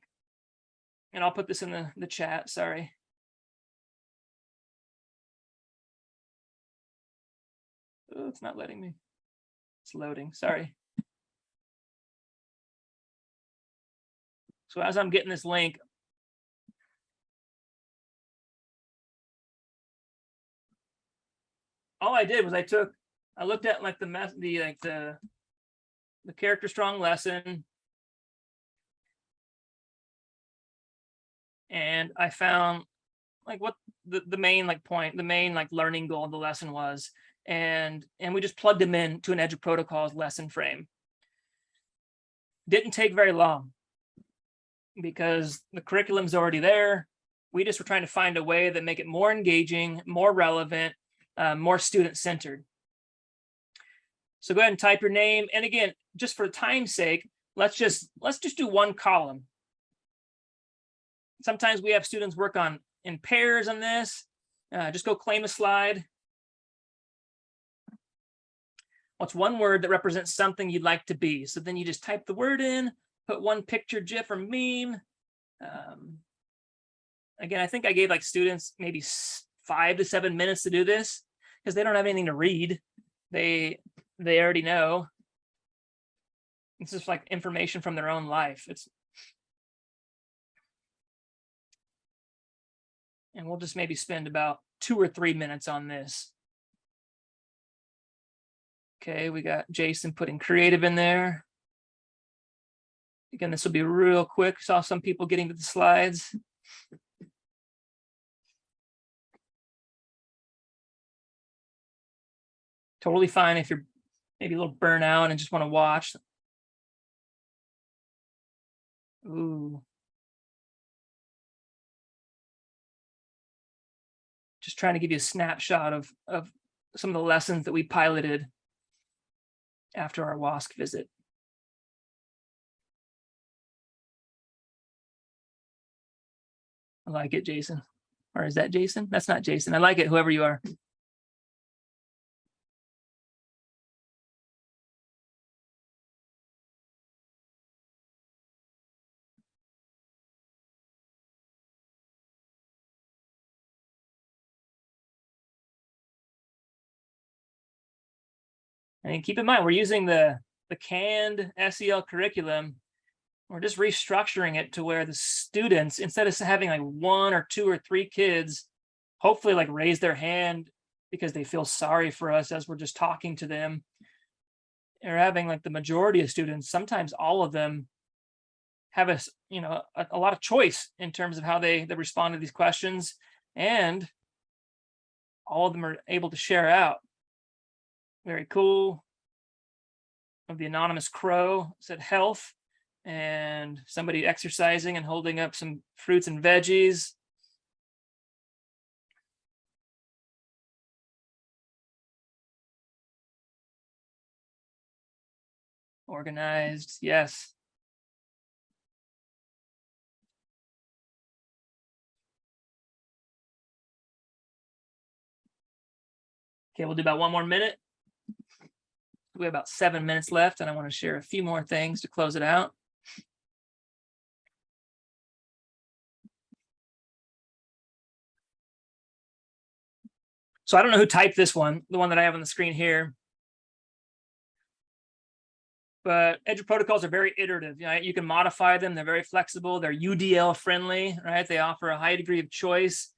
and I'll put this in the chat, sorry. Oh, it's not letting me. It's loading, sorry. So as I'm getting this link, all I did was I looked at like the Character Strong lesson, and I found like what the main like point, the main like learning goal of the lesson was, and we just plugged them in to an EduProtocols lesson frame. Didn't take very long because the curriculum's already there. We just were trying to find a way that make it more engaging, more relevant, more student-centered. So go ahead and type your name. And again, just for time's sake, let's just do one column. Sometimes we have students work in pairs on this. Just go claim a slide. what's one word that represents something you'd like to be? So then you just type the word in, put one picture, GIF, or meme. Again, I think I gave like students maybe 5 to 7 minutes to do this because they don't have anything to read. They already know. It's just like information from their own life. And we'll just maybe spend about 2 or 3 minutes on this. Okay, we got Jason putting creative in there. Again, this will be real quick. Saw some people getting to the slides. Totally fine if you're maybe a little burnt out and just want to watch. Ooh. Just trying to give you a snapshot of some of the lessons that we piloted after our WASC visit. I like it, Jason. Or is that Jason? That's not Jason. I like it, whoever you are. And keep in mind, we're using the canned SEL curriculum. We're just restructuring it to where the students, instead of having like 1 or 2 or 3 kids, hopefully like raise their hand because they feel sorry for us as we're just talking to them, or having like the majority of students, sometimes all of them, have a lot of choice in terms of how they respond to these questions, and all of them are able to share out. Very cool. Of the anonymous crow said health, and somebody exercising and holding up some fruits and veggies. Organized, yes. Okay, we'll do about 1 more minute. We have about 7 minutes left, and I want to share a few more things to close it out. So I don't know who typed this one, the one that I have on the screen here. But EduProtocols are very iterative. Right? You can modify them. They're very flexible. They're UDL friendly, right? They offer a high degree of choice.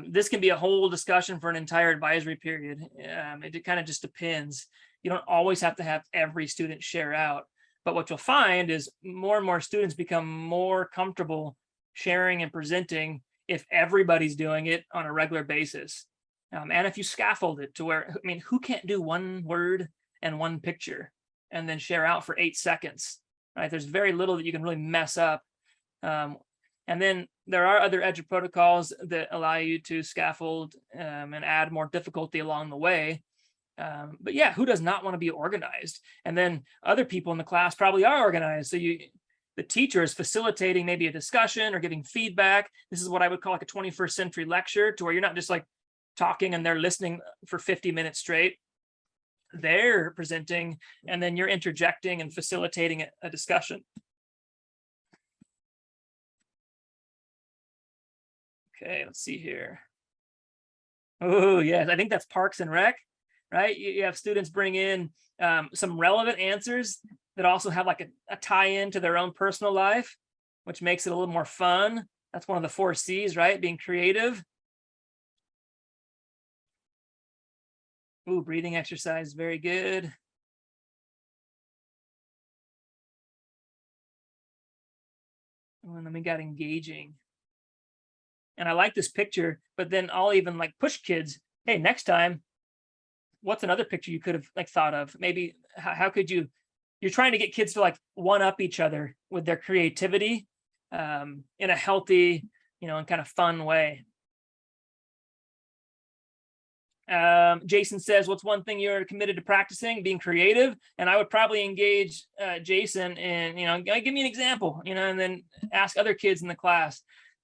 This can be a whole discussion for an entire advisory period. It kind of just depends. You don't always have to have every student share out. But what you'll find is more and more students become more comfortable sharing and presenting if everybody's doing it on a regular basis. And if you scaffold it to where, I mean, who can't do 1 word and 1 picture and then share out for 8 seconds, right? There's very little that you can really mess up. And then there are other EduProtocols that allow you to scaffold and add more difficulty along the way. But yeah, who does not want to be organized? And then other people in the class probably are organized. So the teacher is facilitating maybe a discussion or giving feedback. This is what I would call like a 21st century lecture, to where you're not just like talking and they're listening for 50 minutes straight. They're presenting, and then you're interjecting and facilitating a discussion. Okay, let's see here. Oh, yes, I think that's Parks and Rec, right? You have students bring in some relevant answers that also have like a tie-in to their own personal life, which makes it a little more fun. That's one of the 4 C's, right? Being creative. Ooh, breathing exercise, very good. And then we got engaging. And I like this picture, but then I'll even like push kids, hey, next time, what's another picture you could have like thought of? Maybe how could you're trying to get kids to like one up each other with their creativity in a healthy, and kind of fun way. Jason says, what's one thing you're committed to practicing? Being creative. And I would probably engage Jason in, give me an example, and then ask other kids in the class,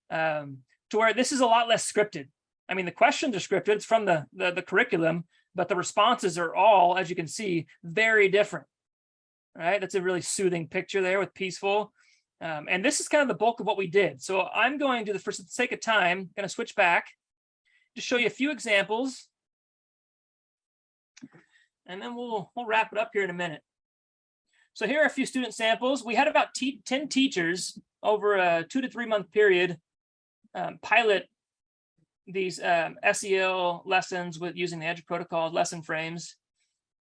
to where this is a lot less scripted. I mean, the questions are scripted. It's from the curriculum, but the responses are all, as you can see, very different. Right? That's a really soothing picture there with peaceful. And this is kind of the bulk of what we did. So I'm going to, for the sake of time, going to switch back to show you a few examples. And then we'll wrap it up here in a minute. So here are a few student samples. We had about 10 teachers over a 2 to 3 month period pilot these SEL lessons with using the EduProtocols lesson frames.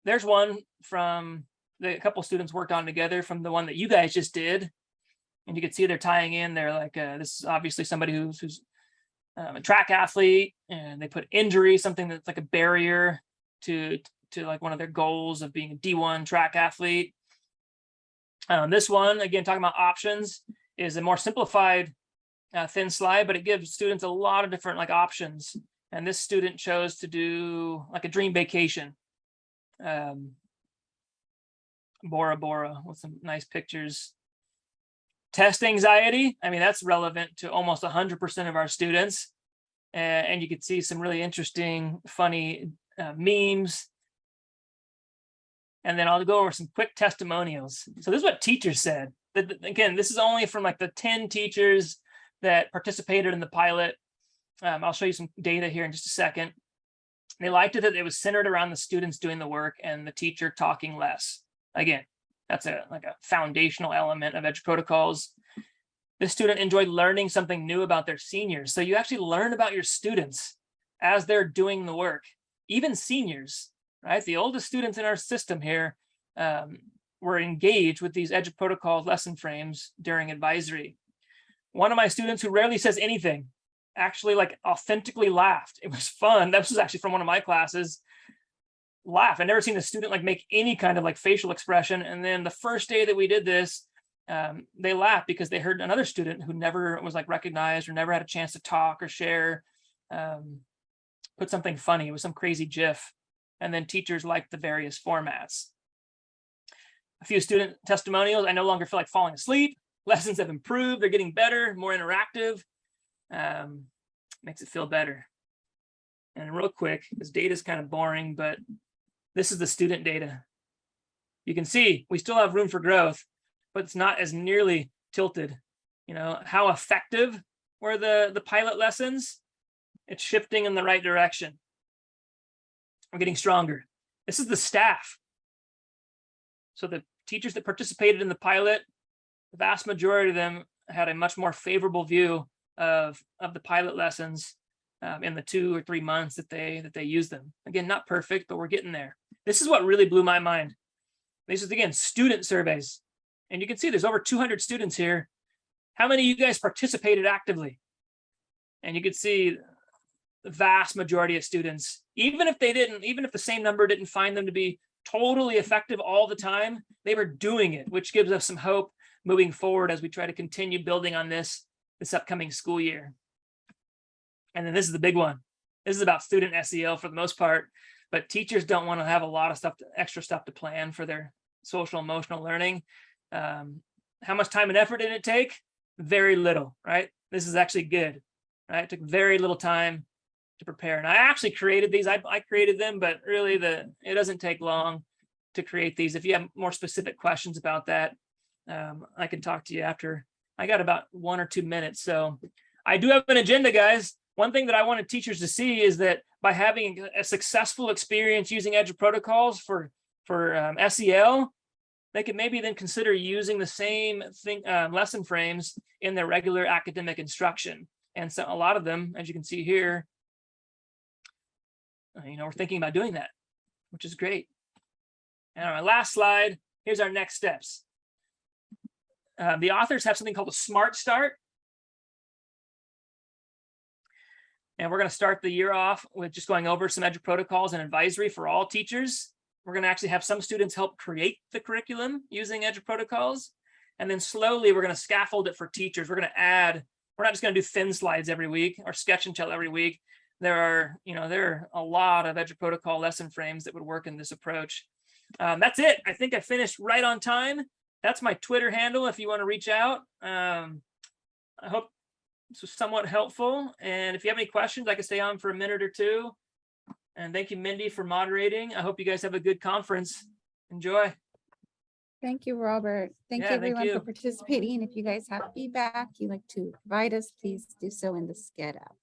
There's one from a couple students worked on together from the one that you guys just did. And you can see they're tying in. They're like, this is obviously somebody who's a track athlete, and they put injury, something that's like a barrier to like one of their goals of being a D1 track athlete. This one, again, talking about options, is a more simplified thin slide, but it gives students a lot of different like options. And this student chose to do like a dream vacation. Bora Bora with some nice pictures. Test anxiety, I mean, that's relevant to almost 100% of our students. And you can see some really interesting, funny memes. And then I'll go over some quick testimonials. So this is what teachers said. Again, this is only from like the 10 teachers that participated in the pilot. I'll show you some data here in just a second. They liked it that it was centered around the students doing the work and the teacher talking less. Again, that's like a foundational element of EduProtocols. This student enjoyed learning something new about their seniors. So you actually learn about your students as they're doing the work, even seniors, right? The oldest students in our system here were engaged with these EduProtocols lesson frames during advisory. One of my students, who rarely says anything, actually like authentically laughed. It was fun. That was actually from one of my classes. Laugh. I've never seen a student like make any kind of like facial expression. And then the first day that we did this, they laughed because they heard another student who never was like recognized or never had a chance to talk or share, put something funny. It was some crazy GIF. And then teachers liked the various formats. A few student testimonials. I no longer feel like falling asleep. Lessons have improved. They're getting better, more interactive. Makes it feel better. And real quick, this data is kind of boring, but this is the student data. You can see we still have room for growth, but it's not as nearly tilted. You know, how effective were the pilot lessons? It's shifting in the right direction. We're getting stronger. This is the staff. So the teachers that participated in the pilot, the vast majority of them had a much more favorable view of the pilot lessons in the 2 or 3 months that they used them. Again, not perfect, but we're getting there. This is what really blew my mind. This is, again, student surveys. And you can see there's over 200 students here. How many of you guys participated actively? And you can see the vast majority of students, even if the same number didn't find them to be totally effective all the time, they were doing it, which gives us some hope moving forward as we try to continue building on this upcoming school year. And then this is the big one. This is about student SEL for the most part, but teachers don't want to have a lot of stuff, extra stuff to plan for their social emotional learning. How much time and effort did it take? Very little, right? This is actually good, right? It took very little time to prepare. And I actually created these. I created them, but really it doesn't take long to create these. If you have more specific questions about that, I can talk to you after. I got about 1 or 2 minutes. So I do have an agenda, guys. One thing that I wanted teachers to see is that by having a successful experience using EduProtocols for SEL, they could maybe then consider using the same thing, lesson frames in their regular academic instruction. And so a lot of them, as you can see here, we're thinking about doing that, which is great. And on our last slide, here's our next steps. The authors have something called a Smart Start. And we're going to start the year off with just going over some EduProtocols and advisory for all teachers. We're going to actually have some students help create the curriculum using EduProtocols. And then slowly we're going to scaffold it for teachers. We're going to add, we're not just going to do thin slides every week or sketch and tell every week. There are a lot of EduProtocol lesson frames that would work in this approach. That's it. I think I finished right on time. That's my Twitter handle if you want to reach out. I hope this was somewhat helpful. And if you have any questions, I can stay on for a minute or two. And thank you, Mindy, for moderating. I hope you guys have a good conference. Enjoy. Thank you, Robert. Thank Yeah, you thank everyone for you. participating. If you guys have feedback you'd like to provide us, please do so in the SCED app.